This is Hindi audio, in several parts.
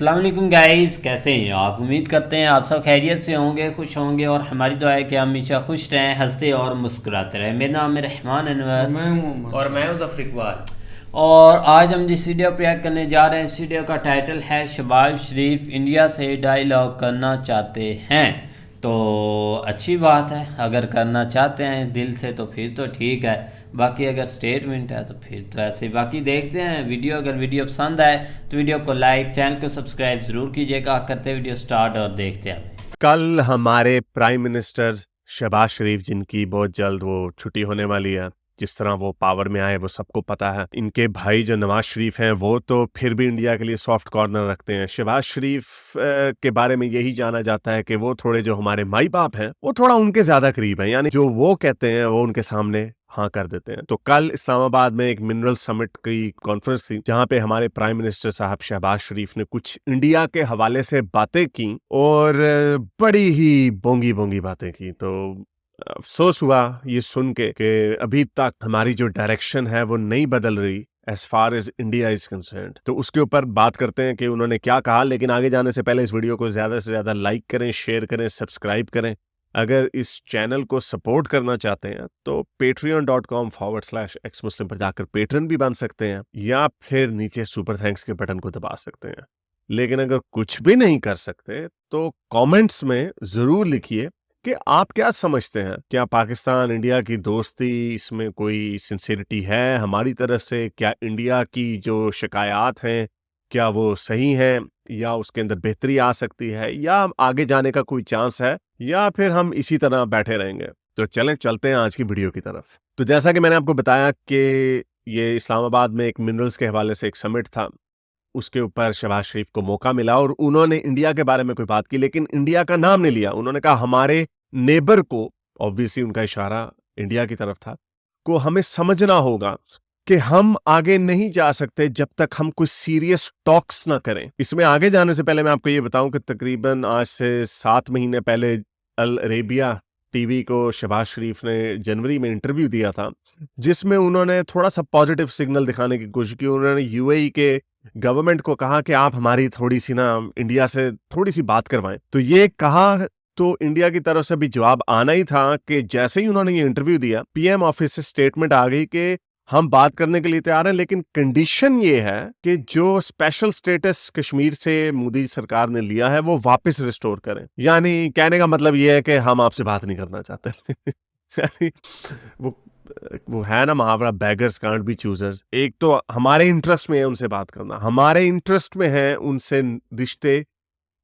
अस्सलाम वालेकुम गाइस, कैसे हैं आप। उम्मीद करते हैं आप सब खैरियत से होंगे, खुश होंगे और हमारी दुआ है कि हमेशा खुश रहें, हंसते और मुस्कुराते रहें। मेरा नाम है रहमान और अनवर मैं हूँ मोहम्मद और मैं हूं फैज। ज़फ़र इकबाल। और आज हम जिस वीडियो पर रिएक्ट करने जा रहे हैं, इस वीडियो का टाइटल है शहबाज शरीफ इंडिया से डायलॉग करना चाहते हैं। तो अच्छी बात है, अगर करना चाहते हैं दिल से तो फिर तो ठीक है, बाकी अगर स्टेटमेंट है तो फिर तो ऐसे। बाकी देखते हैं वीडियो, अगर वीडियो पसंद आए तो वीडियो को लाइक, चैनल को सब्सक्राइब ज़रूर कीजिएगा। करते वीडियो स्टार्ट और देखते हैं। कल हमारे प्राइम मिनिस्टर शहबाज शरीफ, जिनकी बहुत जल्द वो छुट्टी होने वाली है, जिस तरह वो पावर में आए वो सबको पता है। इनके भाई जो नवाज शरीफ हैं वो तो फिर भी इंडिया के लिए सॉफ्ट कॉर्नर रखते हैं। शहबाज शरीफ के बारे में यही जाना जाता है कि वो थोड़े, जो हमारे माई बाप हैं, वो थोड़ा उनके ज्यादा करीब हैं, यानी जो वो कहते हैं वो उनके सामने हाँ कर देते हैं। तो कल इस्लामाबाद में एक मिनरल समिट की कॉन्फ्रेंस थी, जहां पे हमारे प्राइम मिनिस्टर साहब शहबाज शरीफ ने कुछ इंडिया के हवाले से बातें की और बड़ी ही बोंगी बोंगी बातें की। तो अफसोस हुआ ये सुन के कि अभी तक हमारी जो डायरेक्शन है वो नहीं बदल रही as far as India is concerned. तो उसके ऊपर बात करते हैं कि उन्होंने क्या कहा। लेकिन आगे जाने से पहले इस वीडियो को ज्यादा से ज्यादा लाइक करें, शेयर करें, सब्सक्राइब करें। अगर इस चैनल को सपोर्ट करना चाहते हैं तो patreon.com/xmuslim पर जाकर पेट्रन भी बन सकते हैं, या फिर नीचे सुपर थैंक्स के बटन को दबा सकते हैं। लेकिन अगर कुछ भी नहीं कर सकते तो कमेंट्स में जरूर लिखिए कि आप क्या समझते हैं। क्या पाकिस्तान इंडिया की दोस्ती, इसमें कोई सिंसियरिटी है हमारी तरफ से? क्या इंडिया की जो शिकायत हैं क्या वो सही हैं, या उसके अंदर बेहतरी आ सकती है, या आगे जाने का कोई चांस है, या फिर हम इसी तरह बैठे रहेंगे? तो चलें, चलते हैं आज की वीडियो की तरफ। तो जैसा कि मैंने आपको बताया कि ये इस्लामाबाद में एक मिनरल्स के हवाले से एक समिट था, उसके ऊपर शहबाज शरीफ को मौका मिला और उन्होंने इंडिया के बारे में कोई बात की, लेकिन इंडिया का नाम नहीं लिया। उन्होंने कहा हमारे नेबर को, ऑब्वियसली उनका इशारा इंडिया की तरफ था, को हमें समझना होगा कि हम आगे नहीं जा सकते जब तक हम कुछ सीरियस टॉक्स ना करें। इसमें आगे जाने से पहले मैं आपको ये बताऊं कि तकरीबन आज से 7 महीने पहले अल अरेबिया टीवी को शहबाज शरीफ ने जनवरी में इंटरव्यू दिया था, जिसमें उन्होंने थोड़ा सा पॉजिटिव सिग्नल दिखाने की कोशिश की। उन्होंने यूएई के गवर्नमेंट को कहा कि आप हमारी थोड़ी सी ना इंडिया से थोड़ी सी बात करवाएं। तो ये कहा तो इंडिया की तरफ से भी जवाब आना ही था कि जैसे ही उन्होंने ये इंटरव्यू दिया, पीएम ऑफिस से स्टेटमेंट आ गई कि हम बात करने के लिए तैयार हैं, लेकिन कंडीशन ये है कि जो स्पेशल स्टेटस कश्मीर से मोदी सरकार ने लिया है वो वापस रिस्टोर करें। यानी कहने का मतलब ये है कि हम आपसे बात नहीं करना चाहते। यानी वो है ना मुहावरा, बेगर्स कांट बी चूजर्स। एक तो हमारे इंटरेस्ट में है उनसे बात करना, हमारे इंटरेस्ट में है उनसे रिश्ते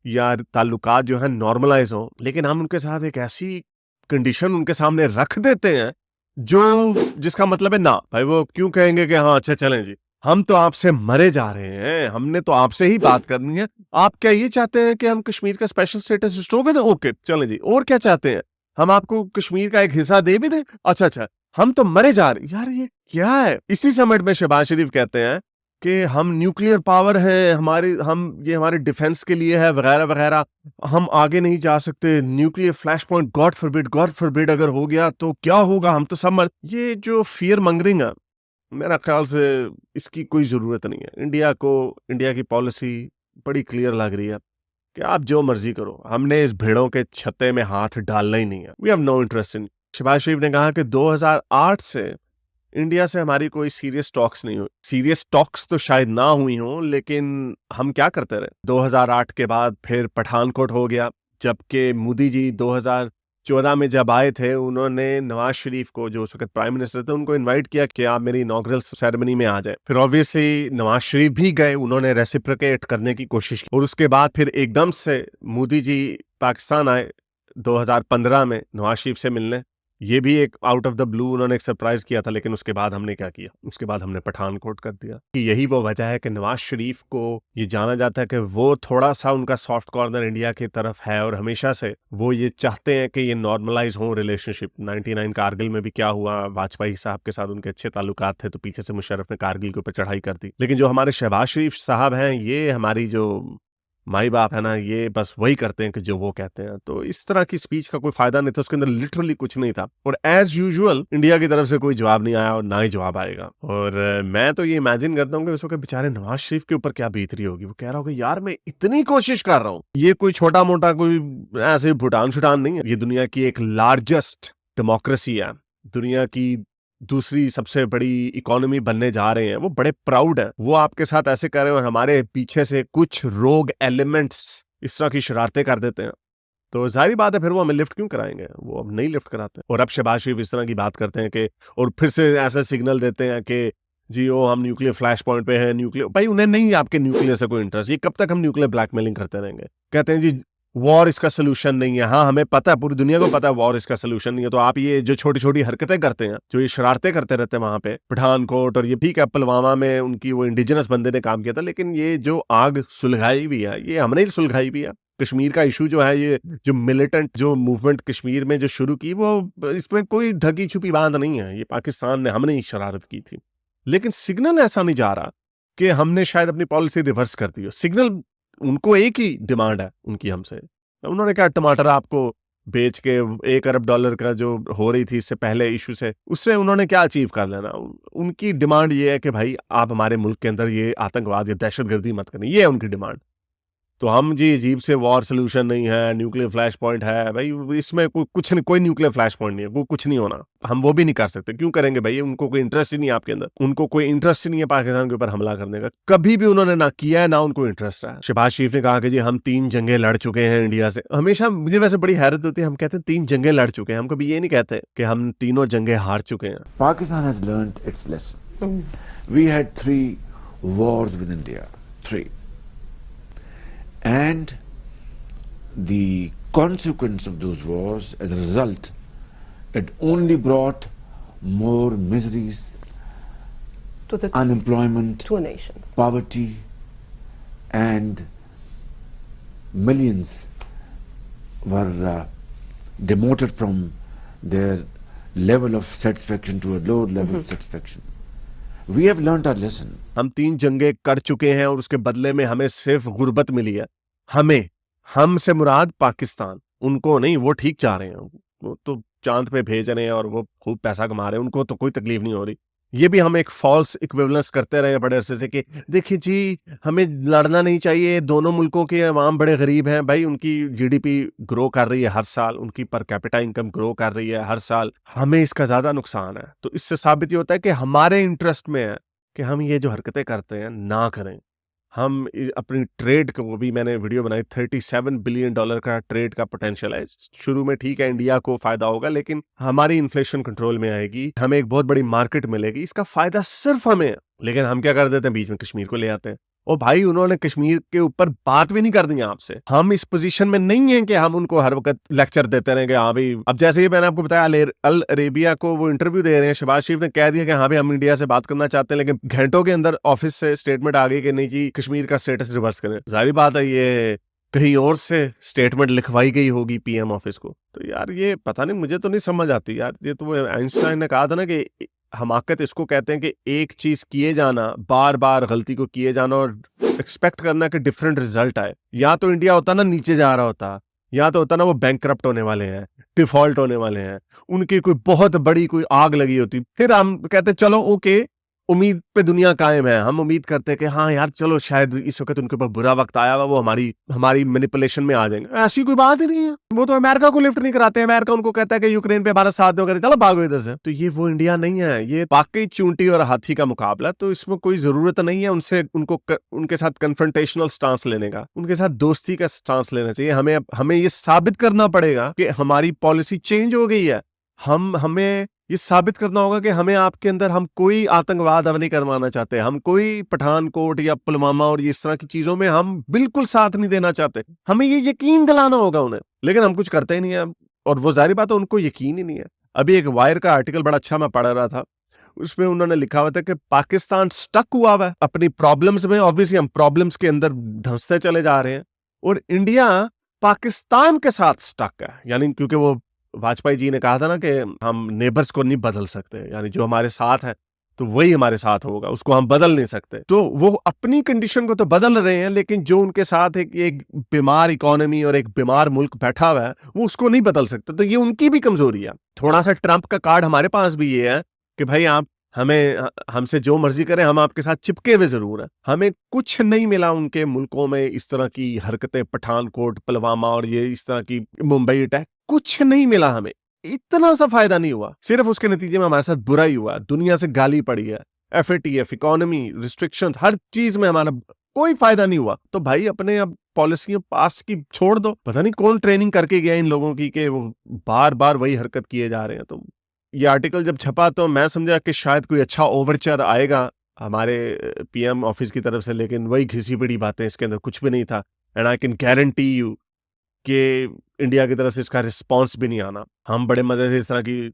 या ताल्लुकात जो है नॉर्मलाइज हो, लेकिन हम उनके साथ एक ऐसी कंडीशन उनके सामने रख देते हैं जो जिसका मतलब है ना भाई, वो क्यों कहेंगे कि हाँ अच्छा चलें जी, हम तो आपसे मरे जा रहे हैं, हमने तो आपसे ही बात करनी है। आप क्या ये चाहते हैं कि हम कश्मीर का स्पेशल स्टेटस रिस्टोर कर दें? ओके चलें जी। और क्या चाहते हैं, हम आपको कश्मीर का एक हिस्सा दे भी दें? अच्छा अच्छा, हम तो मरे जा रहे। यार ये क्या है? इसी समिट में शहबाज शरीफ कहते हैं कि हम न्यूक्लियर पावर है, ये हमारे डिफेंस के लिए है, वगैरह वगैरह, हम आगे नहीं जा सकते। Nuclear flash point, God forbid अगर हो गया तो क्या होगा, हम तो सब मर। ये जो फियर मंगरिंग है, मेरा ख्याल से इसकी कोई जरूरत नहीं है। इंडिया की पॉलिसी बड़ी क्लियर लग रही है कि आप जो मर्जी करो, हमने इस भेड़ों के छत्ते में हाथ डालना ही नहीं है। We have no interest in. Shehbaz Sharif ने कहा कि 2008 से इंडिया से हमारी कोई सीरियस टॉक्स नहीं हुई। सीरियस टॉक्स तो शायद ना हुई हों, लेकिन हम क्या करते रहे। 2008 के बाद फिर पठानकोट हो गया, जबकि मोदी जी 2014 में जब आए थे, उन्होंने नवाज शरीफ को, जो उस वक्त प्राइम मिनिस्टर थे, उनको इनवाइट किया कि आप मेरी इनॉग्रल सेरेमनी में आ जाए। फिर ऑब्वियसली नवाज शरीफ भी गए, उन्होंने रेसिप्रोकेट करने की कोशिश की, और उसके बाद फिर एकदम से मोदी जी पाकिस्तान आए 2015 में नवाज शरीफ से मिलने। ये भी एक आउट ऑफ द ब्लू उन्होंने एक सरप्राइज किया था, लेकिन उसके बाद हमने क्या किया, उसके बाद हमने पठानकोट कर दिया। कि यही वो वजह है कि नवाज शरीफ को ये जाना जाता है कि वो थोड़ा सा उनका सॉफ्ट कॉर्नर इंडिया की तरफ है, और हमेशा से वो ये चाहते हैं कि ये नॉर्मलाइज हो रिलेशनशिप। 99 कारगिल में भी क्या हुआ, वाजपेयी साहब के साथ उनके अच्छे ताल्लुकात थे, तो पीछे से मुशर्रफ ने कारगिल के ऊपर चढ़ाई कर दी। लेकिन जो हमारे शहबाज शरीफ साहब हैं, ये हमारी जो माई बाप है ना, ये बस वही करते हैं कि जो वो कहते हैं। तो इस तरह की स्पीच का कोई फायदा नहीं था, उसके अंदर लिटरली कुछ नहीं था। और एज यूजुअल इंडिया की तरफ से कोई जवाब नहीं आया और ना ही जवाब आएगा। और मैं तो ये इमेजिन करता हूँ कि उस वक्त बेचारे नवाज शरीफ के ऊपर क्या बीत रही होगी। वो कह रहा होगा यार मैं इतनी कोशिश कर रहा हूँ, ये कोई छोटा मोटा कोई ऐसे भूटान शुटान नहीं है, ये दुनिया की एक लार्जेस्ट डेमोक्रेसी है, दुनिया की दूसरी सबसे बड़ी इकोनॉमी बनने जा रहे हैं। वो बड़े प्राउड है, वो आपके साथ ऐसे कर रहे हैं और हमारे पीछे से कुछ रोग एलिमेंट्स इस तरह की शरारतें कर देते हैं। तो जाहिर बात है फिर वो हमें लिफ्ट क्यों कराएंगे, वो अब नहीं लिफ्ट कराते। और अब शहबाज शरीफ इस तरह की बात करते हैं कि, और फिर से ऐसा सिग्नल देते हैं कि जी ओ हम न्यूक्लियर फ्लैश पॉइंट पे हैं, न्यूक्लियर। भाई उन्हें नहीं आपके न्यूक्लियर से कोई इंटरेस्ट, ये कब तक हम न्यूक्लियर ब्लैकमेलिंग करते रहेंगे। कहते हैं जी वॉर इसका सोल्यूशन नहीं है। हाँ हमें पता है, पूरी दुनिया को पता है वॉर इसका सोल्यूशन नहीं है। तो आप ये जो छोटी छोटी हरकतें करते हैं, जो ये शरारतें करते रहते हैं वहां पे पठानकोट, और ये ठीक है पुलवामा में उनकी वो इंडिजिनस बंदे ने काम किया था, लेकिन ये जो आग सुलगाई भी है ये हमने ही सुलगाई भी है। कश्मीर का इशू जो है, ये जो मिलिटेंट जो मूवमेंट कश्मीर में जो शुरू की, वो इसमें कोई ढकी छुपी बात नहीं है, ये पाकिस्तान ने, हमने ही शरारत की थी। लेकिन सिग्नल ऐसा नहीं जा रहा कि हमने शायद अपनी पॉलिसी रिवर्स कर दी हो। सिग्नल उनको एक ही डिमांड है उनकी हमसे। उन्होंने कहा टमाटर आपको बेच के $1 अरब का जो हो रही थी इससे पहले इशू से, उससे उन्होंने क्या अचीव कर लेना। उनकी डिमांड ये है कि भाई आप हमारे मुल्क के अंदर ये आतंकवाद या दहशतगर्दी मत करें, ये है उनकी डिमांड। तो हम जी अजीब से वॉर सोल्यूशन नहीं है, न्यूक्लियर फ्लैश पॉइंट है, भाई इसमें कुछ नहीं, कोई न्यूक्लियर फ्लैश पॉइंट नहीं है, वो कुछ नहीं होना, हम वो भी नहीं कर सकते। क्यों करेंगे भाई, उनको कोई इंटरेस्ट ही नहीं है आपके अंदर, उनको कोई इंटरेस्ट ही नहीं है पाकिस्तान के ऊपर हमला करने का, कभी भी उन्होंने ना किया है ना उनको इंटरेस्ट है। शहबाज शरीफ ने कहा कि जी हम 3 जंगें लड़ चुके हैं इंडिया से। हमेशा मुझे वैसे बड़ी हैरत होती है, हम कहते हैं 3 जंगें लड़ चुके हैं, हम कभी ये नहीं कहते कि हम तीनों जंगें हार चुके हैं। Pakistan has learnt its lesson. We had 3 wars with India, 3. And the consequence of those wars, as a result, it only brought more miseries, to the unemployment, two nations. poverty, and millions were demoted from their level of satisfaction to a lower level of satisfaction. We have learnt our lesson. हम 3 जंगें कर चुके हैं और उसके बदले में हमें सिर्फ गुर्बत मिली है। हमें, हमसे मुराद पाकिस्तान, उनको नहीं, वो ठीक जा रहे हैं, वो तो चांद पे भेज रहे हैं और वो खूब पैसा कमा रहे हैं, उनको तो कोई तकलीफ नहीं हो रही। ये भी हम एक फॉल्स इक्विवेलेंस करते रहे बड़े अरसे से कि देखिए जी हमें लड़ना नहीं चाहिए, दोनों मुल्कों के अवाम बड़े गरीब हैं। भाई उनकी जीडीपी ग्रो कर रही है हर साल, उनकी पर कैपिटा इनकम ग्रो कर रही है हर साल, हमें इसका ज्यादा नुकसान है। तो इससे साबित ये होता है कि हमारे इंटरेस्ट में है कि हम ये जो हरकतें करते हैं ना करें। हम अपनी ट्रेड को, वो भी मैंने वीडियो बनाई, $37 बिलियन का ट्रेड का पोटेंशियल है। शुरू में ठीक है इंडिया को फायदा होगा, लेकिन हमारी इन्फ्लेशन कंट्रोल में आएगी, हमें एक बहुत बड़ी मार्केट मिलेगी, इसका फायदा सिर्फ हमें है। लेकिन हम क्या कर देते हैं, बीच में कश्मीर को ले आते हैं। और भाई उन्होंने कश्मीर के ऊपर बात भी नहीं कर दी आपसे। हम इस पोजीशन में नहीं है कि हम उनको हर वक्त लेक्चर देते रहेंगे। हाँ भाई, अब जैसे ही मैंने आपको बताया अल अरेबिया को वो इंटरव्यू दे रहे हैं, शहबाज शरीफ ने कह दिया कि हाँ भाई हम इंडिया से बात करना चाहते हैं, लेकिन घंटों के अंदर ऑफिस से स्टेटमेंट आ गई कि नहीं जी कश्मीर का स्टेटस रिवर्स करें। जाहिर बात है ये कहीं और से स्टेटमेंट लिखवाई गई होगी पीएम ऑफिस को। तो यार ये पता नहीं, मुझे तो नहीं समझ आती यार। ये तो आइंस्टाइन ने कहा था ना कि हमाकत इसको कहते हैं कि एक चीज किए जाना, बार बार गलती को किए जाना और एक्सपेक्ट करना कि डिफरेंट रिजल्ट आए। या तो इंडिया होता ना नीचे जा रहा होता, या तो होता ना वो बैंकरप्ट होने वाले हैं, डिफॉल्ट होने वाले हैं, उनकी कोई बहुत बड़ी कोई आग लगी होती, फिर हम कहते चलो ओके उम्मीद पे दुनिया कायम है। हम उम्मीद करते हैं कि हाँ यार चलो शायद इस वक्त उनके ऊपर बुरा वक्त आया हुआ, वो हमारी मैनिपुलेशन में आ जाएंगे। ऐसी कोई बात ही नहीं है। वो तो अमेरिका को लिफ्ट नहीं कराते, अमेरिका उनको कहता है कि यूक्रेन पे भारत साथ दो, कहते चलो भागो इधर से। तो ये वो इंडिया नहीं है, ये वाकई चूंटी और हाथी का मुकाबला। तो इसमें कोई जरूरत नहीं है उनके साथ कन्फ्रंटेशनल स्टांस लेने का, उनके साथ दोस्ती का स्टांस लेना चाहिए। हमें ये साबित करना पड़ेगा कि हमारी पॉलिसी चेंज हो गई है। हमें ये साबित करना होगा कि हमें आपके अंदर, हम कोई आतंकवाद अब नहीं करवाना चाहते, हम कोई पठानकोट या पुलवामा और इस तरह की चीजों में हम बिल्कुल साथ नहीं देना चाहते। हमें ये यकीन दिलाना होगा उन्हें, लेकिन हम कुछ करते ही नहीं है। और वो जाहिर बात है उनको यकीन ही नहीं है। अभी एक वायर का आर्टिकल बड़ा अच्छा मैं पढ़ रहा था, उसमें उन्होंने लिखा हुआ था कि पाकिस्तान स्टक हुआ है अपनी प्रॉब्लम्स में। ऑब्वियसली हम प्रॉब्लम्स के अंदर धंसते चले जा रहे हैं और इंडिया पाकिस्तान के साथ स्टक है। यानी क्योंकि वो वाजपेयी जी ने कहा था ना कि हम नेबर्स को नहीं बदल सकते, यानी जो हमारे साथ है तो वही हमारे साथ होगा, उसको हम बदल नहीं सकते। तो वो अपनी कंडीशन को तो बदल रहे हैं, लेकिन जो उनके साथ एक बीमार इकोनॉमी और एक बीमार मुल्क बैठा हुआ है वो उसको नहीं बदल सकते। तो ये उनकी भी कमजोरी है। थोड़ा सा ट्रंप का कार्ड हमारे पास भी ये है कि भाई आप हमसे जो मर्जी करें, हम आपके साथ चिपके हुए जरूर हैं। हमें कुछ नहीं मिला उनके मुल्कों में इस तरह की हरकतें, पठानकोट, पुलवामा और ये इस तरह की मुंबई अटैक, कुछ नहीं मिला हमें, इतना सा फायदा नहीं हुआ। सिर्फ उसके नतीजे में हमारे साथ बुरा ही हुआ, दुनिया से गाली पड़ी है, FATF, इकोनॉमी, रिस्ट्रिक्शंस, हर चीज में हमारा कोई फायदा नहीं हुआ। तो भाई अपने अब पॉलिसियों पास की छोड़ दो। पता नहीं कौन ट्रेनिंग करके गया इन लोगों की कि वो बार बार वही हरकत किए जा रहे हैं। तो ये आर्टिकल जब छपा तो मैं समझा कि शायद कोई अच्छा ओवरचर आएगा हमारे PM ऑफिस की तरफ से, लेकिन वही घिसी पिटी बातें, इसके अंदर कुछ भी नहीं था। And I can guarantee you कि इंडिया की तरफ से इसका रिस्पांस भी नहीं आना। हम बड़े मजे से इस तरह की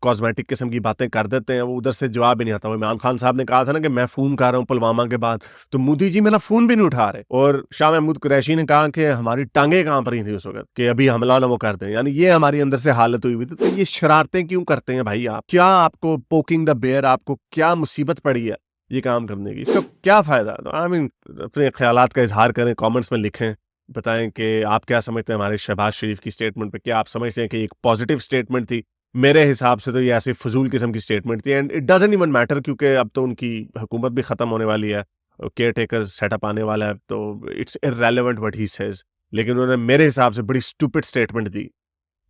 कॉस्मेटिक किस्म की बातें कर देते हैं, वो उधर से जवाब भी नहीं आता। वो इमरान खान साहब ने कहा था ना कि मैं फोन कर रहा हूँ पुलवामा के बाद, तो मोदी जी मेरा फोन भी नहीं उठा रहे। और शाह महमूद कुरैशी ने कहा कि हमारी टांगे कांप रही थी उस वक्त कि अभी हमला ना वो कर दें। यानी ये हमारी अंदर से हालत हुई थी। तो ये शरारतें क्यों करते हैं भाई आप? क्या आपको पोकिंग द बेयर, आपको क्या मुसीबत पड़ी है ये काम करने की? इसका क्या फायदा? तो आई मीन अपने ख्यालात का इजहार करें, कमेंट्स में लिखें, बताएं कि आप क्या समझते हैं हमारे शहबाज शरीफ की स्टेटमेंट पे। क्या आप समझते हैं कि एक पॉजिटिव स्टेटमेंट थी? मेरे हिसाब से तो ये ऐसी फजूल किस्म की स्टेटमेंट थी, and it doesn't even matter, क्योंकि अब तो उनकी हुकूमत भी खत्म होने वाली है, केयर टेकर सेटअप आने वाला है, तो it's irrelevant what he says. लेकिन उन्होंने मेरे हिसाब से बड़ी स्टूपिड स्टेटमेंट दी।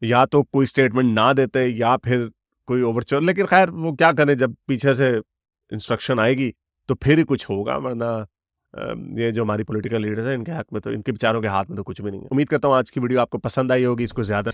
या तो कोई स्टेटमेंट ना देते या फिर कोई ओवरचोर, लेकिन खैर वो क्या करें, जब पीछे से इंस्ट्रक्शन आएगी तो फिर ही कुछ होगा, वरना ये जो हमारी पॉलिटिकल लीडर्स हैं इनके हक में तो, इनके बेचारों के हाथ में तो कुछ भी नहीं है। उम्मीद करता हूँ आज की वीडियो आपको पसंद आई होगी। इसको ज़्यादा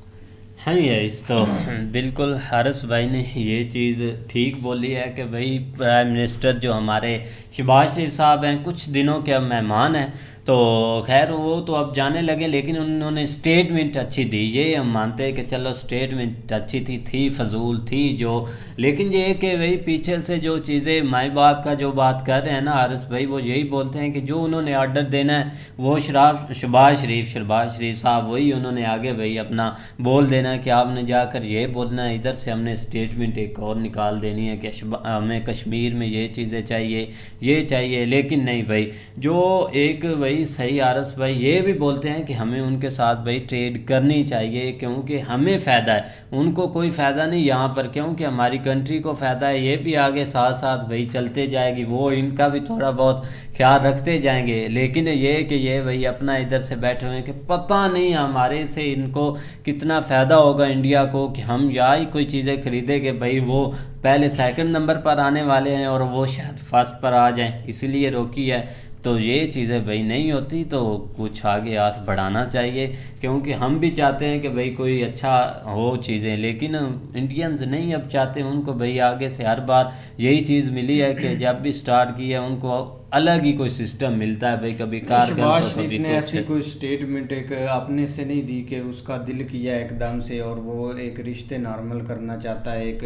हाँ यस, तो बिल्कुल हारिस भाई ने ये चीज़ ठीक बोली है कि भाई प्राइम मिनिस्टर जो हमारे शहबाज शरीफ साहब हैं कुछ दिनों के अब मेहमान हैं, तो खैर वो तो अब जाने लगे, लेकिन उन्होंने स्टेटमेंट अच्छी दी। ये हम मानते हैं कि चलो स्टेटमेंट अच्छी थी फजूल थी जो, लेकिन ये कि भाई पीछे से जो चीज़ें माई बाप का जो बात कर रहे हैं ना हारिस भाई, वो यही बोलते हैं कि जो उन्होंने ऑर्डर देना है वो शहबाज शरीफ साहब वही उन्होंने आगे भाई अपना बोल देना है कि आपने जाकर ये बोलना है। इधर से हमने स्टेटमेंट एक और निकाल देनी है कि हमें कश्मीर में ये चीज़ें चाहिए, ये चाहिए। लेकिन नहीं भाई, जो एक भाई सही आरस भाई ये भी बोलते हैं कि हमें उनके साथ भाई ट्रेड करनी चाहिए, क्योंकि हमें फ़ायदा है, उनको कोई फ़ायदा नहीं यहाँ पर, क्योंकि हमारी कंट्री को फ़ायदा है। ये भी आगे साथ साथ भाई चलते जाएगी, वो इनका भी थोड़ा बहुत ख्याल रखते जाएंगे। लेकिन ये कि ये भाई अपना इधर से बैठे हुए हैं कि पता नहीं हमारे से इनको कितना फ़ायदा होगा इंडिया को, कि हम यहाँ ही कोई चीज़ें खरीदेंगे भाई, वो पहले सेकंड नंबर पर आने वाले हैं और वो शायद फर्स्ट पर आ जाएं, इसीलिए रोकी है। तो ये चीज़ें भाई नहीं होती, तो कुछ आगे हाथ बढ़ाना चाहिए, क्योंकि हम भी चाहते हैं कि भाई कोई अच्छा हो चीज़ें, लेकिन इंडियंस नहीं अब चाहते। उनको भाई आगे से हर बार यही चीज़ मिली है कि जब भी स्टार्ट किया उनको अलग ही कोई सिस्टम मिलता है भाई, कभी कारगिल शहबाज शरीफ ने ऐसी कोई स्टेटमेंट एक अपने से नहीं दी कि उसका दिल किया एकदम से और वो एक रिश्ते नॉर्मल करना चाहता है एक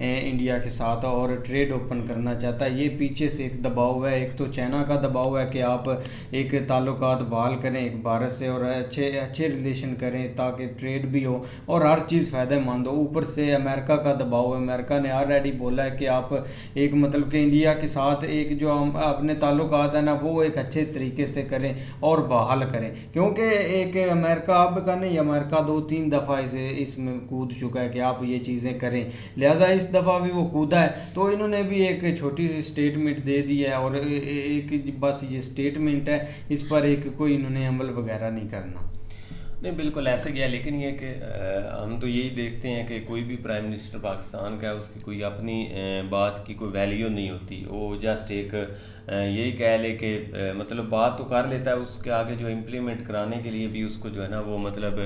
इंडिया के साथ और ट्रेड ओपन करना चाहता है। ये पीछे से एक दबाव है, एक तो चाइना का दबाव है कि आप एक ताल्लुकात बहाल करें एक भारत से और अच्छे रिलेशन करें ताकि ट्रेड भी हो और हर चीज़ फ़ायदेमंद हो। ऊपर से अमेरिका का दबाव है, अमेरिका ने ऑलरेडी बोला है कि आप एक मतलब कि इंडिया के साथ एक जो हम अपने ताल्लुकात है ना वो एक अच्छे तरीके से करें और बहाल करें, क्योंकि एक अमेरिका अब का नहीं, अमेरिका 2-3 दफ़ा इसमें कूद चुका है कि आप ये चीज़ें करें, लिहाजा इस दफ़ा भी वो कूदा है। तो इन्होंने भी एक छोटी सी स्टेटमेंट दे दी है और एक बस ये स्टेटमेंट है, इस पर एक कोई इन्होंने अमल वगैरह नहीं करना। नहीं बिल्कुल ऐसे गया, लेकिन ये कि हम तो यही देखते हैं कि कोई भी प्राइम मिनिस्टर पाकिस्तान का है उसकी कोई अपनी बात की कोई वैल्यू नहीं होती। वो जस्ट एक यही कह ले कि मतलब बात तो कर लेता है, उसके आगे जो इम्प्लीमेंट कराने के लिए भी उसको जो है ना वो मतलब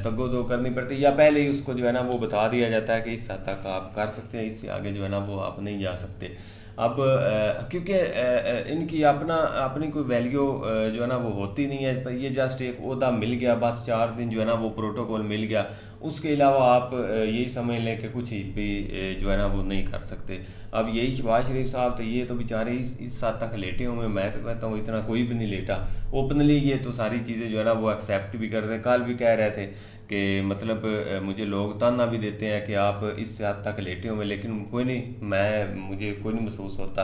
तगो-दो करनी पड़ती है, या पहले ही उसको जो है ना वो बता दिया जाता है कि इस हद तक आप कर सकते हैं, इससे आगे जो है ना वो आप नहीं जा सकते। अब क्योंकि इनकी अपनी कोई वैल्यू जो है ना वो होती नहीं है, पर ये जस्ट एक ओहदा मिल गया, बस 4 दिन जो है ना वो प्रोटोकॉल मिल गया, उसके अलावा आप यही समझ लें कि कुछ भी जो है ना वो नहीं कर सकते। अब यही शहबाज शरीफ साहब तो ये तो बेचारे इस हद तक लेटे हुए, मैं तो कहता हूँ इतना कोई भी नहीं लेटा। ओपनली ये तो सारी चीज़ें जो है ना वो एक्सेप्ट भी कर रहे। कल भी कह रहे थे कि मतलब मुझे लोग ताना भी देते हैं कि आप इस हद तक लेटे हुए, लेकिन कोई नहीं, मुझे कोई नहीं महसूस होता,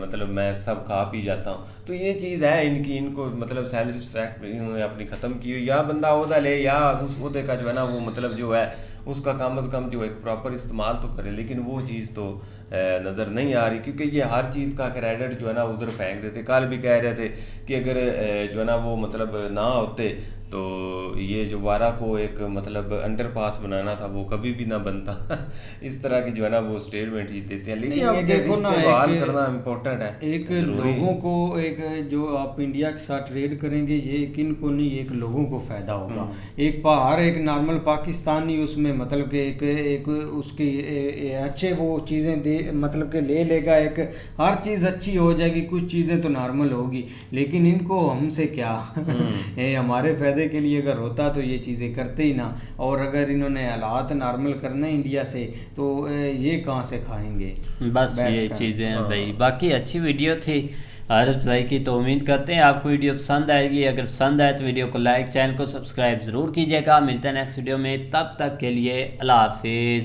मतलब मैं सब खा पी जाता हूँ। तो ये चीज़ है इनको मतलब सेल्फ रिस्पेक्ट इन्होंने अपनी ख़त्म की हुई। या बंदा ओहदा ले या उस ओहदे का जो है ना वो मतलब जो है उसका कम अज़ कम जो एक प्रॉपर इस्तेमाल तो करे, लेकिन वो चीज़ तो नज़र नहीं आ रही, क्योंकि ये हर चीज़ का क्रेडिट जो है ना उधर फेंक देते। कल भी कह रहे थे कि अगर जो है ना वो मतलब ना होते तो ये जो वारा को एक मतलब अंडरपास बनाना था वो कभी भी ना बनता। इस तरह की जो है ना वो स्टेटमेंट ही देते हैं। लेकिन अब देखो ना, बहाल करना इम्पोर्टेंट है, एक लोगों को एक जो आप इंडिया के साथ ट्रेड करेंगे ये किन को नहीं, एक लोगों को फ़ायदा होगा। एक हर एक नॉर्मल पाकिस्तानी उसमें मतलब कि एक उसकी अच्छे वो चीज़ें दे मतलब कि ले लेगा, एक हर चीज़ अच्छी हो जाएगी, कुछ चीज़ें तो नॉर्मल होगी, लेकिन इनको हमसे क्या ये हमारे फ़ायदे के लिए अगर होता तो ये चीज़ें करते ही ना। और अगर इन्होंने हालात नॉर्मल करने इंडिया से तो ये कहाँ से खाएंगे। बस ये चीज़ें हैं भाई। बाकी अच्छी वीडियो थी आरिफ भाई की, तो उम्मीद करते हैं आपको वीडियो पसंद आएगी। अगर पसंद आए तो वीडियो को लाइक, चैनल को सब्सक्राइब ज़रूर कीजिएगा। मिलते हैं नेक्स्ट वीडियो में, तब तक के लिए अल्लाह हाफिज़।